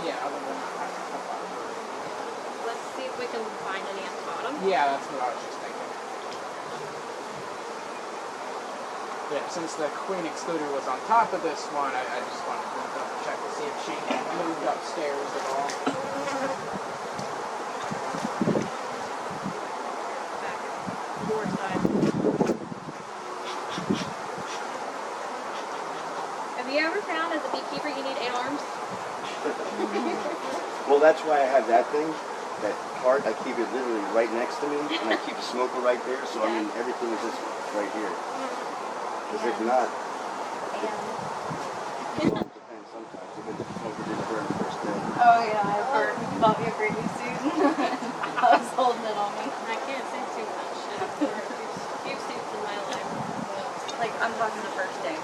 Yeah, other than that, I don't have a lot of brood. Let's see if we can find any at the bottom. Yeah, that's what I was just thinking. Yeah, since the queen excluder was on top of this one, I just wanted to double check to see if she had moved upstairs at all. Back door side. Have you ever found as a beekeeper you need 8 arms? Well, that's why I have that thing, that cart. I keep it literally right next to me, and I keep a smoker right there. So I mean, everything is just right here. Because if not, it depends sometimes. Even the smoker didn't burn the first day. Oh yeah, I've heard about your gravy suit. I was holding it on me. I can't say too much. I've burned a few suits in my life. Like, I'm talking the first day.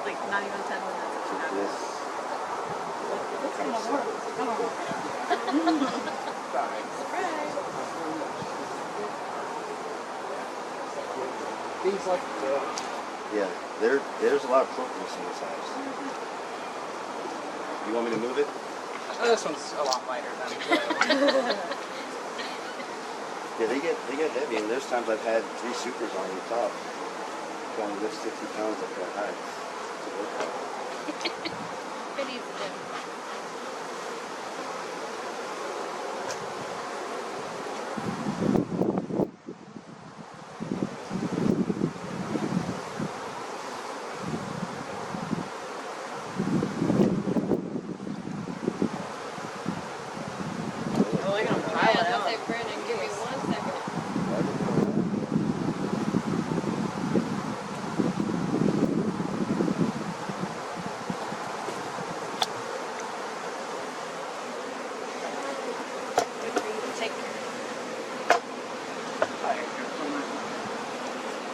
Like, not even 10 minutes. This. It's gonna work. It's gonna work. Surprise! These like Yeah, there's a lot of propolis in this house. You want me to move it? this one's a lot lighter than the other one. Yeah, they get heavy, and there's times I've had 3 supers on the top. Trying to lift 60 pounds up that high. It's a workout. It needs to do.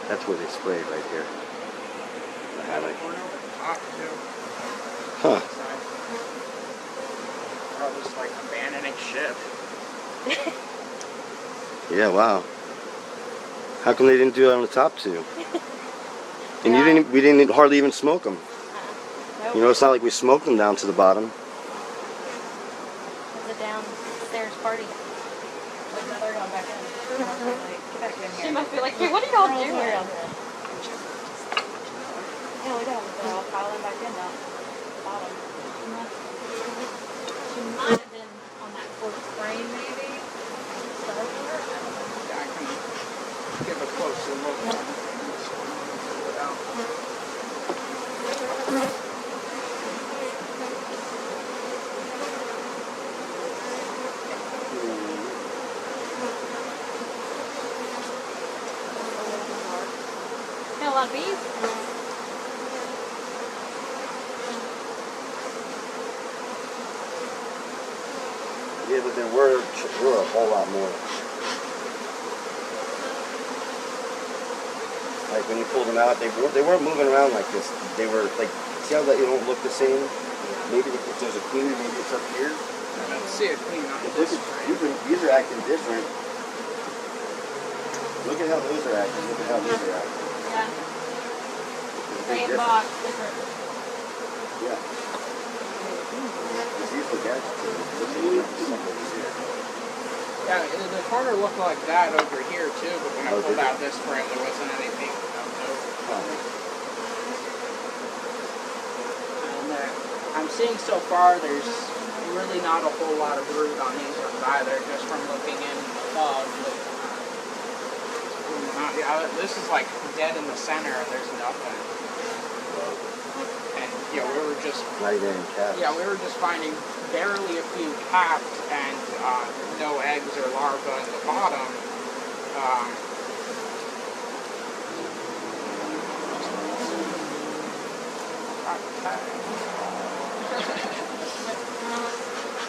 That's where they spray right here. The highlight. Huh. Probably just like abandoning ship. Yeah, wow. How come they didn't do it on the top two? And we didn't hardly even smoke them. Nope. You know, it's not like we smoked them down to the bottom. It was a downstairs party. Like, now they're going back in. Like, get back in She here. must be like, hey, what are y'all doing? Yeah, we got them. They're all piling back in now. Bottom. She might have been on that fourth frame, maybe. Yeah, I can give a closer look on this one. Without. Got a lot of bees. Yeah, but there were a whole lot more. Like when you pulled them out, they weren't moving around like this. They were like, see how they don't look the same? Maybe if there's a queen, maybe it's up here. I don't see a queen on Look this. at, these are acting different. Look at how those are acting. Look at how these are acting. Yeah. There's a big Same difference. box, different. Yeah. These look agitated. Look at something here. Yeah, the corner looked like that over here too, but when I pulled out this frame, there wasn't anything of note. And I'm seeing so far, there's really not a whole lot of brood on these ones either, just from looking in above. Yeah, this is like dead in the center, and there's nothing. And we were just Not even any caps. we were just finding barely a few capped and no eggs or larvae in the bottom.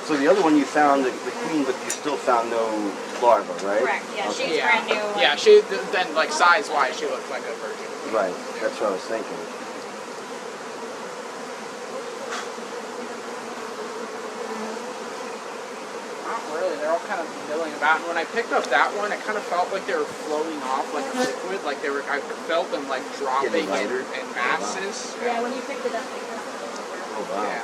So the other one you found the queen, but you still found no larva, right? Correct, yeah, Okay. she's brand new. Yeah, she then like size-wise, she looked like a virgin. Right, that's what I was thinking. Not really, they're all kind of milling about. And when I picked up that one, it kind of felt like they were floating off like a liquid, like they were. I felt them like dropping in masses. Yeah, when you picked it up, they Oh wow. Yeah.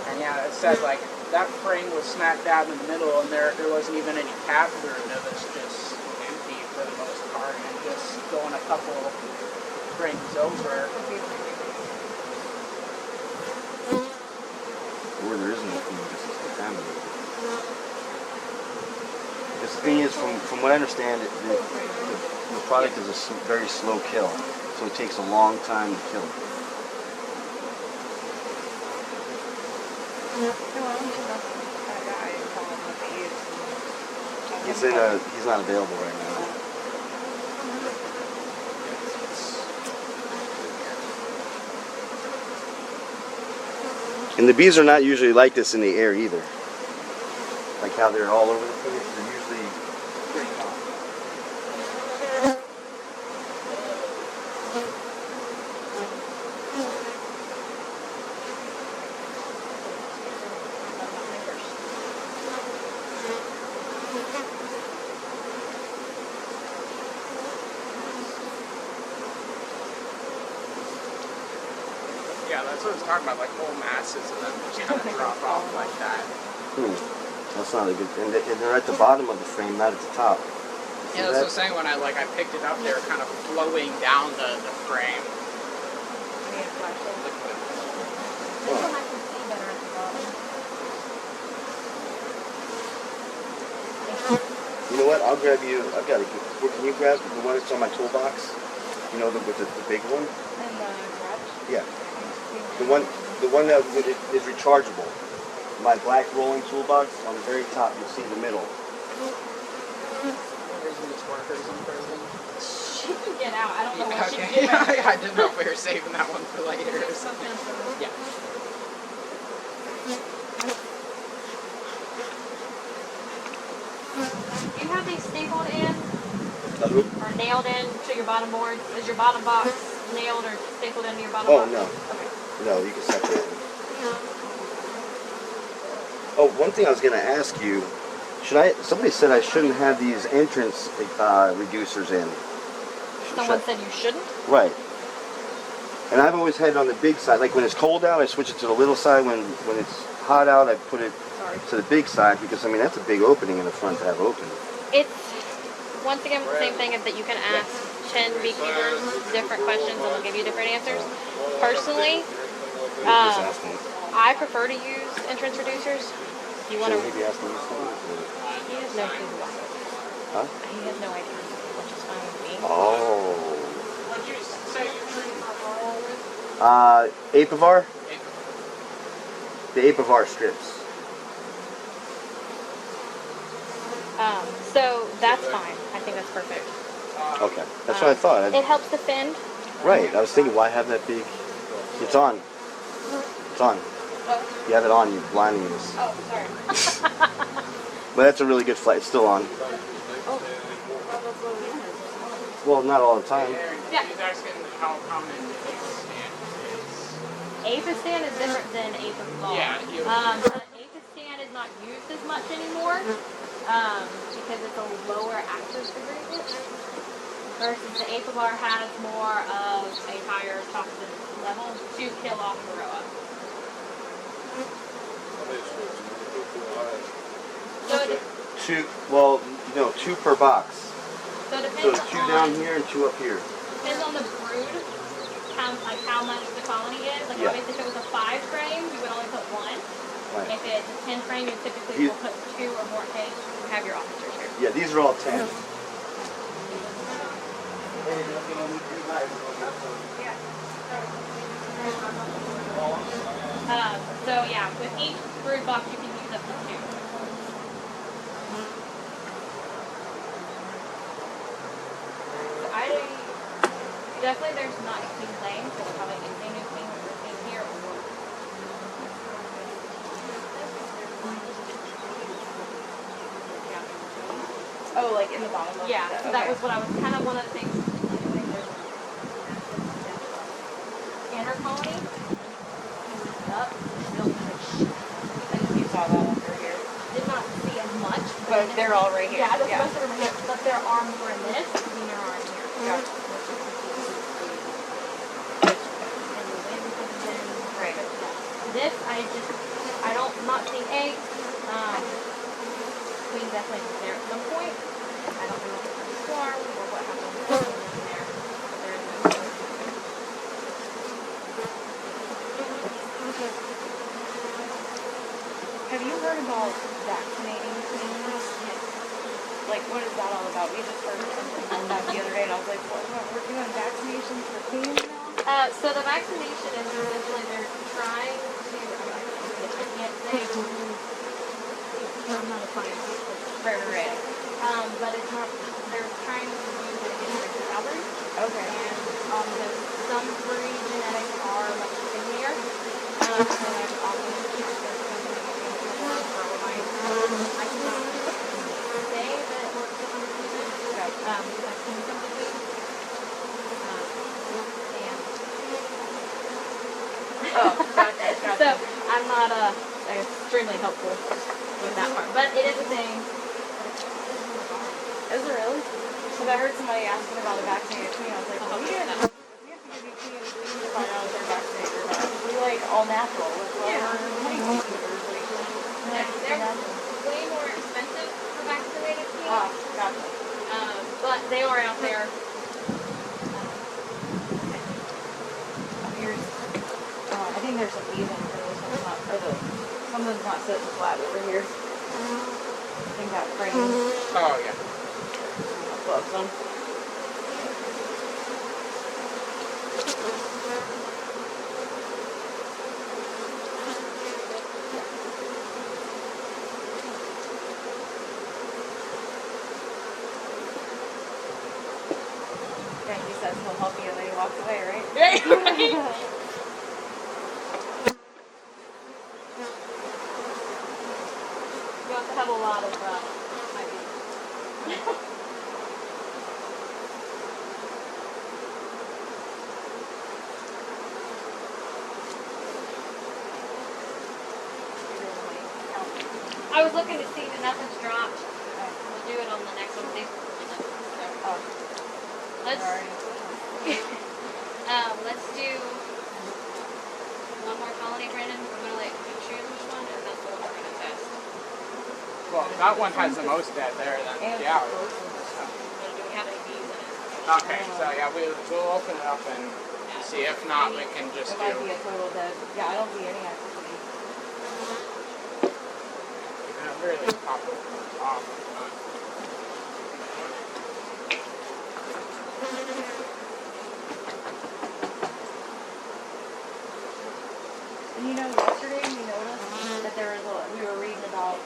I And yeah, it said like that frame was smack dab in the middle, and there wasn't even any cap through it. It was just empty for the most part, and just going a couple frames over. Or there isn't nothing, just contaminated. Because the thing is, from what I understand, the product is a very slow kill, so it takes a long time to kill. He's not available right now. And the bees are not usually like this in the air either. Like how they're all over the place. They're usually pretty calm. Yeah, that's what I was talking about, like whole masses of them just kind of drop off like that. That's not a good thing. And they're at the bottom of the frame, not at the top. Yeah, that's what I was saying when I picked it up, they were kind of flowing down the frame. You know what? I'll grab you. I've got to. Can you grab the one that's on my toolbox? You know, with the big one. And garage. Yeah. The one that is rechargeable. My black rolling toolbox on the very top. You'll see the middle. There's these workers in prison. She can get out. I don't know what she Okay. did. I didn't know if we were saving that one for later. Yeah. Do you have these stapled in Who? or nailed in to your bottom board? Is your bottom box nailed or stapled into your bottom Oh box? no. Okay. No, you can separate them. Oh, one thing I was going to ask you. Somebody said I shouldn't have these entrance reducers in. Someone said you shouldn't? Right. And I've always had it on the big side. Like when it's cold out, I switch it to the little side. When it's hot out, I put it to the big side because, I mean, that's a big opening in the front to have open. It's, once again, the same thing is that you can ask 10 beekeepers different questions and they'll give you different answers. Personally, Just asking. I prefer to use entrance reducers. You want to... Shouldn't he be asking you something? He has no clue why. Huh? He has no idea, which is fine with me. Oh. What'd you say you treat for with? Apivar? The Apivar strips. So that's fine. I think that's perfect. Okay. That's what I thought. It helps defend. Right. I was thinking, why have that big... It's on. It's on. You have it on, you're blinding us. Oh, sorry. But that's a really good flight. It's still on. Well, not all the time. Yeah. He's asking how common is. Aphistan is different than Apival. Yeah. Aphistan is not used as much anymore because it's a lower active ingredient versus the Apivar has more of a higher toxin level to kill off Varroa. Two, well, no, 2 per box. So it So depends it's 2 on, down here and 2 up here. depends on the brood, how much the colony is. Like Yeah. obviously if it was a 5 frame, you would only put 1. Right. If it's a 10 frame, you typically will put 2 or more eggs. You have your officers here. Yeah, these are all 10. So yeah, with each brood box you can use up to 2. Definitely there's not a clean lane, so we're probably using new clean when we're in here or Oh, like in the bottom of yeah, so that was what I was kind of one of the things. Inner colony. Up. You saw that one through here. Did not see as much. But they're all right here. Yeah, the rest of them are here. But there are more in this than there are in here. Yeah. Right. This, I not seeing eggs. Queen definitely was there at some point. I don't know if it's a swarm or what happened in there. But there is no Have you heard about vaccinating queens? Yes. Like, what is that all about? We just heard something about that the other day, and I was like, what, we're doing vaccinations for queens now? So the vaccination is essentially they're trying to, I can't say, I'm not a scientist, Right. but it's not, they're trying to use it against recovery. Okay. And because some breed genetics are much skinnier, so there's often there's something I cannot say that it works 100%. Okay. I've seen some between. Oh, gotcha. So I'm not extremely helpful with that part, but it is a thing. Is it really? Because I heard somebody asking about a vaccinated queen. I was like, well, we have to give you queens. We need to find out if they're vaccinated or not. We like all natural. Like, Yeah. They're natural. way more expensive for vaccinated queens, Ah, gotcha. but they are out there. Here's, I think there's some bees in here. This one's not, something's not sitting flat over here. I think that frame Oh, yeah. bugs them. Yeah, he says he'll help you and then he walks away, right? You have to have a lot of ideas. I was looking to see that nothing's dropped. We'll do it on the next one. Oh, Let's already. let's do one more colony, Brandon. I'm gonna let you choose which one, and that's the one we're gonna test. Well, that one has the most dead there then. And Yeah. Do we have any bees in it? Okay, so yeah, we'll open it up and see. If not, we can just It might be do a total dead. Yeah, I don't see any activity. really pop it off. And you know, yesterday we noticed that there was we were reading about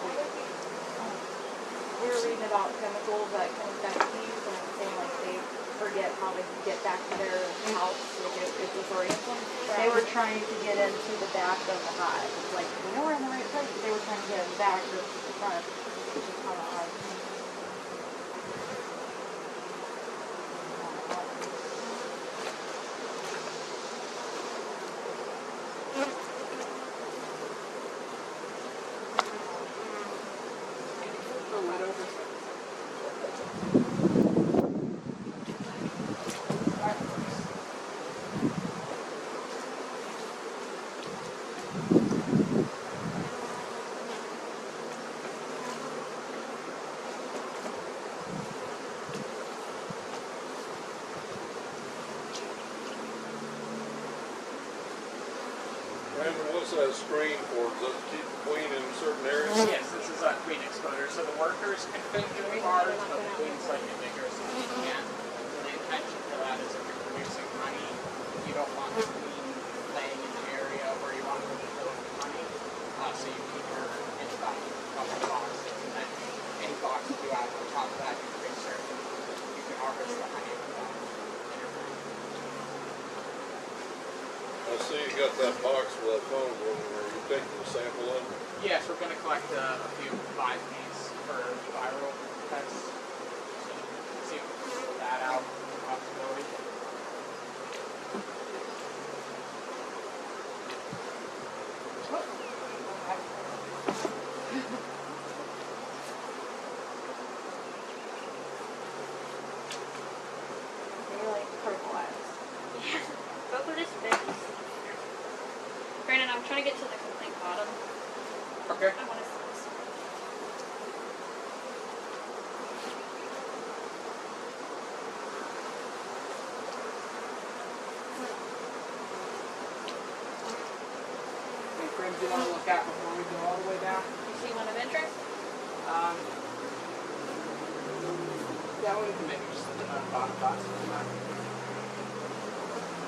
chemicals that can affect bees, and it's saying like they forget how to get back to their house, like it disorients them. They were trying to get into the back of the hive. It's like, we know we're in the right place, but they were trying to get in the back or the front, which is kind of hard. Brandon, what's that screen for? Does that keep the queen in certain areas? Yes, this is a queen exposure. So the workers can fit in bars, but the queen's slightly bigger, so they can't. So the intention for that is if you're producing honey, you don't want the queen laying in the area where you want her to fill with honey. So you keep her in that couple boxes, and then any box you add on top of that, you can insert. You can harvest the honey from that. I see you got that box with that phone on there. Are you taking a sample of it? Yes, we're going to collect a few live bees for viral pests. So see if we can rule that out. Possibility. They're like purple eyes. Yeah. Go for this fix. Brandon, I'm trying to get to the complete bottom. Okay. I want to see this. Any frames you want to look at before we go all the way down? You see one of interest? Yeah, we can maybe just look at the bottom box.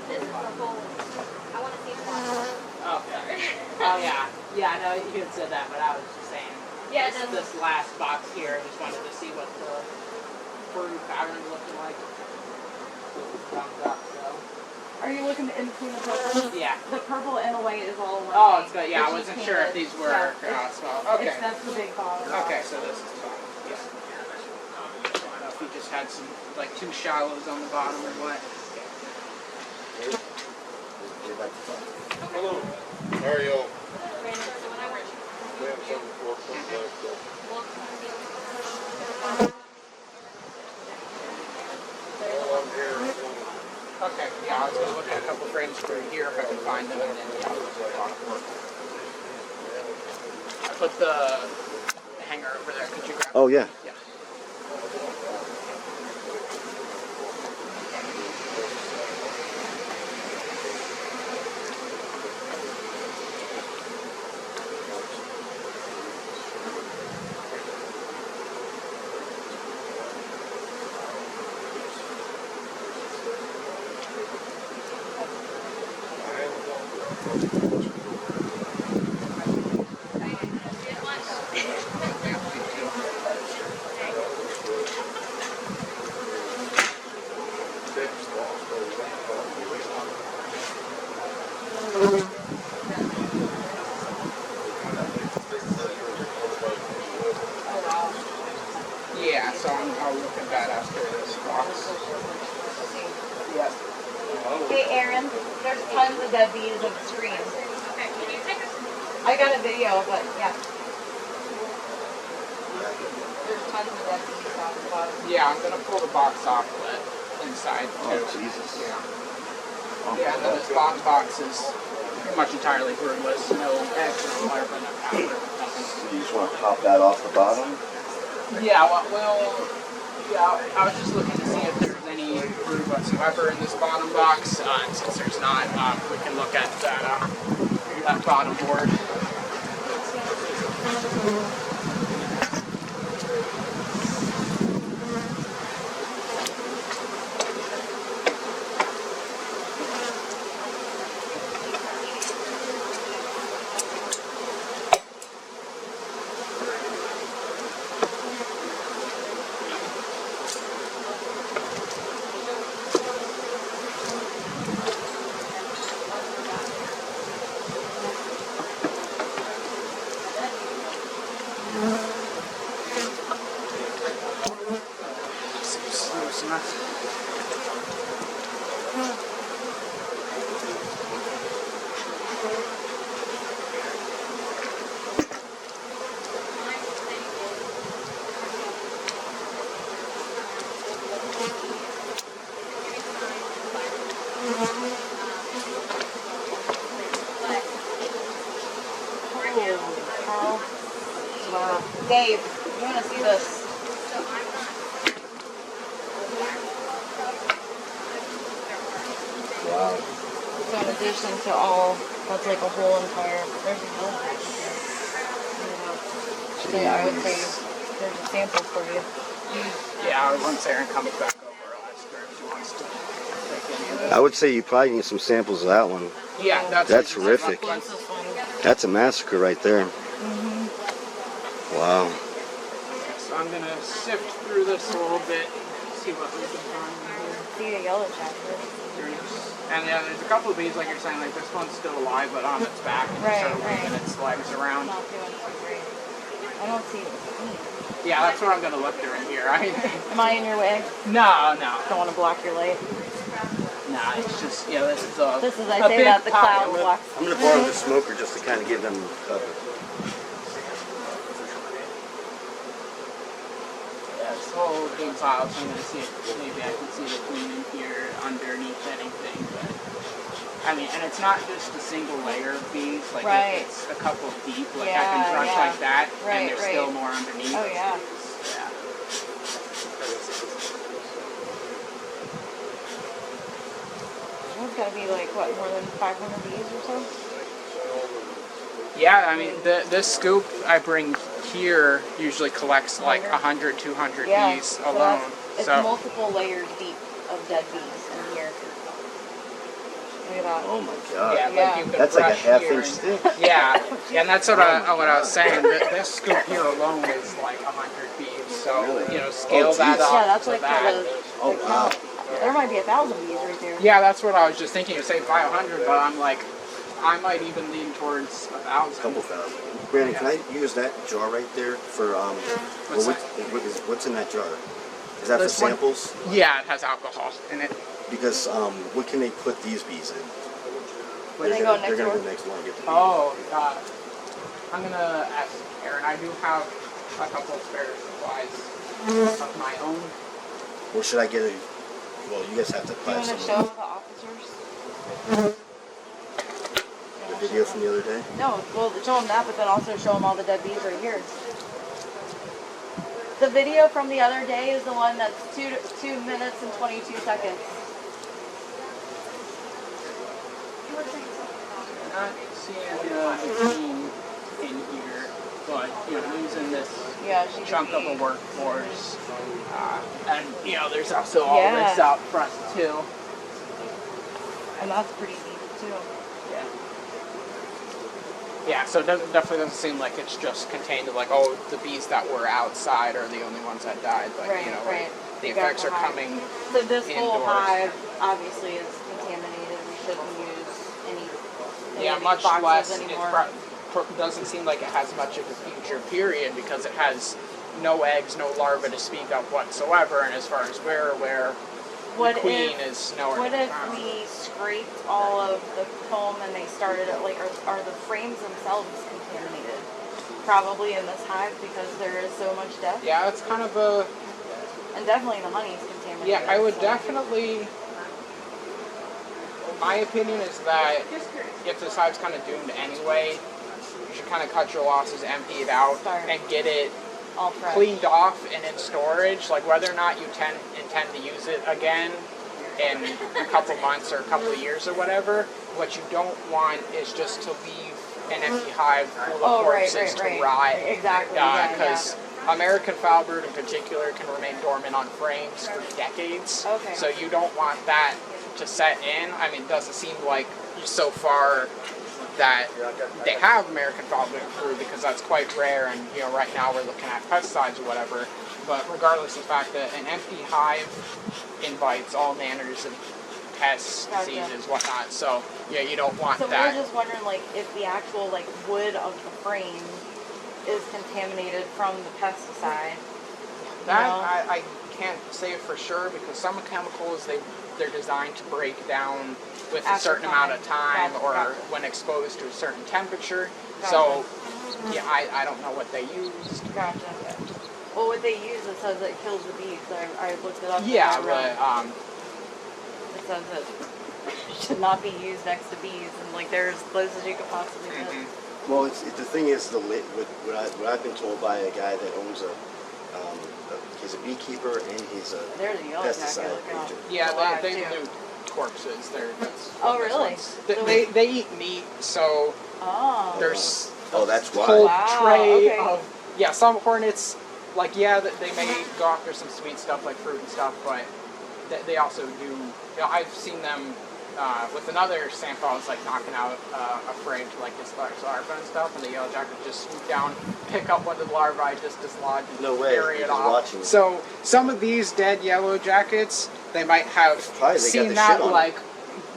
This is the whole. I want to see the bottom. Oh, sorry. Oh, yeah. Yeah, I know you had said that, but I was just saying. Yeah, this, it doesn't- this last box here, I just wanted to see what the brood pattern looking like. Thumbs up, so. Are you looking in between the purple? Yeah. The purple and the white is all one Oh, thing. it's good. Yeah, I It's just wasn't sure if painted. these were small. Okay. That's the big bottle. Okay, so this is fine. Yeah. I don't know if you just had some, like, too shallows on the bottom or what. Hello. How are y'all? Right next to what I want. We have some for some like that. Look. Well, I'm here. Okay, yeah, I was gonna look at a couple frames through here if I can find them, and then yeah, I put the hanger over there. Could you grab? Oh yeah. Yeah. Yeah, so I'll look at that after this box. Yeah. Hey Aaron, there's tons of dead bees of screens. Okay, can you take a? I got a video, but yeah. There's tons of dead bees on the bottom. Yeah, I'm gonna pull the box off the inside Oh too. Jesus. Yeah. Yeah, and then this bottom box is pretty much entirely broodless. No eggs, no larvae, no powder, nothing. So you just want to pop that off the bottom? Yeah, well, yeah, I was just looking to see if there's any brood whatsoever in this bottom box, and since there's not, we can look at that bottom board. Close enough. Wow. Dave, you want to see this? Wow. So in addition to all, that's like a whole entire, there's a whole So yeah, I would say there's a sample for you. Yeah, once Aaron comes back over, I'll ask her if she wants to take any of those. I would say you probably need some samples of that one. Yeah, That's horrific. This is fun. That's a massacre right there. Wow. So I'm gonna sift through this a little bit, see what we can find here. See a yellow jacket. And yeah, there's a couple of bees, like you're saying, like this one's still alive, but on its back, and Right, just sort of right. moving its legs around. Not doing so great. I don't see any. Yeah, that's what I'm gonna look through in here. Am I in your way? No. Don't want to block your light. Nah, it's just, yeah, this is a. This is, I a say big that, the pile. cloud blocks. I'm gonna borrow the smoker just to kind of give them cover. Yeah, this whole big pile, so I'm gonna see if maybe I can see the queen in here underneath anything, but. I mean, and it's not just a single layer of bees. Like Right. it's a couple deep. Like I Yeah, can brush yeah. like that, Right, and there's right. still more underneath. Oh yeah. Yeah. It's gotta be like what, more than 500 bees or so? Yeah, I mean, this scoop I bring here usually collects like 100, 200 Yeah. bees So alone. it's So, multiple layers deep of dead bees in here. Look at that. Oh my god. yeah, Yeah. like you can That's like a brush half here inch and- stick. Yeah, and that's what, Oh what I was saying. This scoop here alone is like 100 bees. So, Really? you know, scale Oh, that geez. up Yeah, that's to like that. for the Oh wow. count. There might be 1,000 bees right there. Yeah, that's what I was just thinking. You say 500, but I'm like, I might even lean towards 1,000. Couple thousand. Brandon, can I use that jar right there for What's what's in that jar? Is that This for one? samples? Yeah, it has alcohol in it. Because what can they put these bees in? They They're go gonna, next they're gonna door? go next door and get the bees. Oh, I'm gonna ask Aaron. I do have a couple of spare supplies of my own. Or should I get a? Well, you guys have to Do you buy want to some. show the officers? The video from the other day. No, well, show them that, but then also show them all the dead bees right here. The video from the other day is the one that's 2 minutes and 22 seconds. Not seeing the team in here, but you know, losing this Yeah, she chunk could of a be. workforce, and you know, there's also all Yeah. this out front too. And that's pretty deep too. Yeah. Yeah, so it definitely doesn't seem like it's just contained to like, oh, the bees that were outside are the only ones that died. But Right, you know, right. the You got effects the are hive. coming. So this whole Indoors. hive obviously is contaminated. We shouldn't use any Yeah, of these much boxes less. It anymore. doesn't seem like it has much of a future period because it has no eggs, no larvae to speak of whatsoever. And as far as we're aware, What the queen if- is nowhere What to be if found. we scraped all of the comb and they started at like, are the frames themselves contaminated? Probably in this hive because there is so much death. Yeah, it's kind of a. And definitely the honey is contaminated. Yeah, I would so- definitely. My opinion is that if this hive's kind of doomed anyway, you should kind of cut your losses, empty it out, Start. and get it all fresh. cleaned off and in storage. Like whether or not you intend to use it again in a couple months or a couple of years or whatever, what you don't want is just to leave an empty hive full of Oh, right, corpses right, to right. rot. Exactly, yeah, Because American foulbrood in particular can remain dormant on frames for decades. Okay. So you don't want that to set in. I mean, it doesn't seem like so far that they have American foulbrood because that's quite rare, and you know, right now we're looking at pesticides or whatever. But regardless of the fact that an empty hive invites all manners of pests, Gotcha. diseases, whatnot. So yeah, you don't want So that. we're just wondering, like, if the actual like wood of the frame is contaminated from the pesticide. That know? I can't say for sure because some chemicals they're designed to break down with a After certain amount of time Gotcha, or gotcha. when exposed to a certain temperature. So yeah, I don't know what they used. Gotcha. Well, what they use, it says it kills the bees. I looked it up. and Yeah, I read but it says it should not be used next to bees, and like there's places you could possibly get. mhm. Well, the thing is, what I've been told by a guy that owns he's a beekeeper and he's a There's a yellow jacket. pesticide Look out. agent. Yeah, Alive, they too. loot corpses. That's Oh, that's really? what's- So They eat meat, so Oh. there's Oh, that's a why. whole Wow, tray okay. of some hornets. Like they may go after some sweet stuff like fruit and stuff, but they also do. You know, I've seen them with another sample. I was like knocking out a frame to like dislodge larvae and stuff, and the yellow jacket just swoop down, pick up one of the larvae, just dislodge and No way, carry he's it off. watching. So some of these dead yellow jackets, they might have Probably they got seen the that shit on like.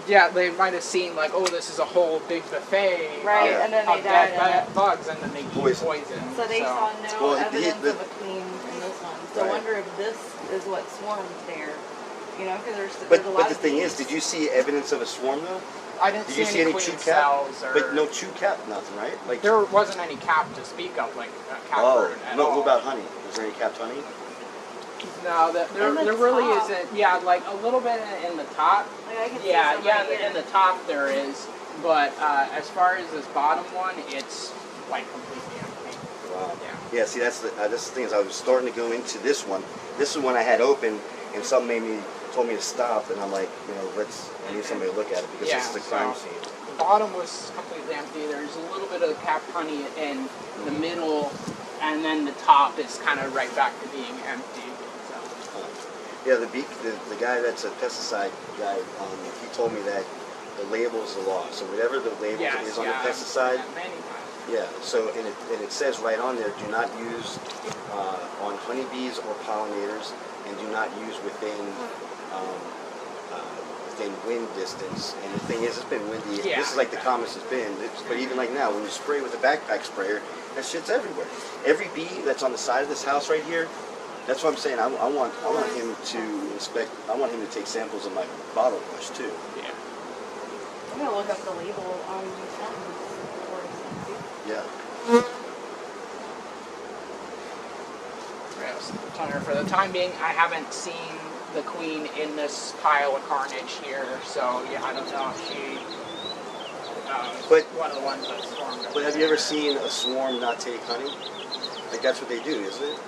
Yeah, they might have seen like, oh, this is a whole big buffet Right, Yeah. and then of they died dead in it. bugs, and then they eat Poison. poison. So they saw no Well, evidence the- of a queen in this one. So I Right. wonder if this is what swarmed there. You know, because there's a But lot the of thing bees. is, did you see evidence of a swarm though? I didn't Did see you see any queen chew cap? cells or. But no chew cap, nothing, right? Like There wasn't any cap to speak of, like cap oh, bird at no. all. What about honey? Was there any capped honey? No, In the there really top. isn't. Yeah, like a little bit in the top. Like I can see Yeah, some yeah, right here. in the top there is. But as far as this bottom one, it's like completely empty. Wow. Yeah. Yeah, see, that's the thing is I was starting to go into this one. This is one I had open, and something told me to stop, and I'm like, you know, I need somebody to look at it because Yeah, this is the crime so- scene. The bottom was completely empty. There's a little bit of capped honey in the middle, and then the top is kind of right back to being empty. So. Yeah, the guy that's a pesticide guy, he told me that the label's the law. So whatever the label Yes, is on yeah, the pesticide, yeah, many times. yeah. So and it says right on there, do not use on honeybees or pollinators, and do not use within wind distance. And the thing is, it's been windy. Yeah, This is like the calmest it's been. But even like now, when you spray with a backpack sprayer, that shit's everywhere. Every bee that's on the side of this house right here, that's what I'm saying. I want him to inspect. I want him to take samples of my bottle brush too. Yeah. I'm gonna look up the label on these ends before I send you. Yeah. Yes. For the time being, I haven't seen the queen in this pile of carnage here, so yeah, I don't know if she But- one of the ones that swarmed. But have you ever seen a swarm not take honey? Like that's what they do, isn't it?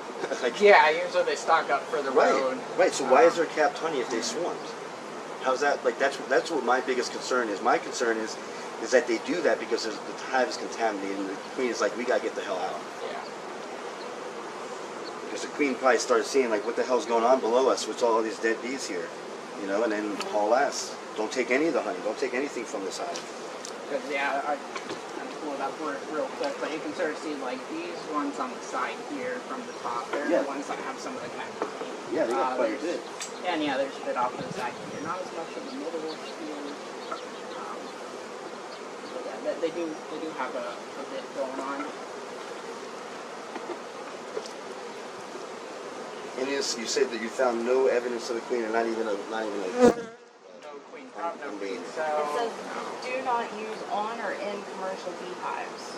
Like, Yeah, usually they stock up for the road. Right. So why is there capped honey if they swarmed? How's that? Like that's what my biggest concern is. My concern is that they do that because the hive is contaminated, and the queen is like, we gotta get the hell out. Yeah. Because the queen probably started seeing like, what the hell's going on below us? What's all these dead bees here? You know, and then haul ass. Don't take any of the honey. Don't take anything from this hive. Because yeah, I pull it up real quick, but you can sort of see like these ones on the side here from the top. They're Yeah. the ones that have some of the connected honey. Yeah, they got quite a there's- bit. And yeah, there's a bit off to the side here. Not as much in the middle here. So yeah, they do have a bit going on. And you said that you found no evidence of the queen, and not even a No queen prop, no queen It cell. says no. do not use on or in commercial beehives.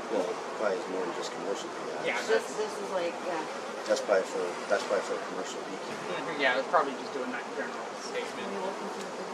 well, probably it's more than just commercial bee hives. Yeah, This is like That's probably for a commercial beekeeper. yeah, it's probably just doing that general statement. Can you look into the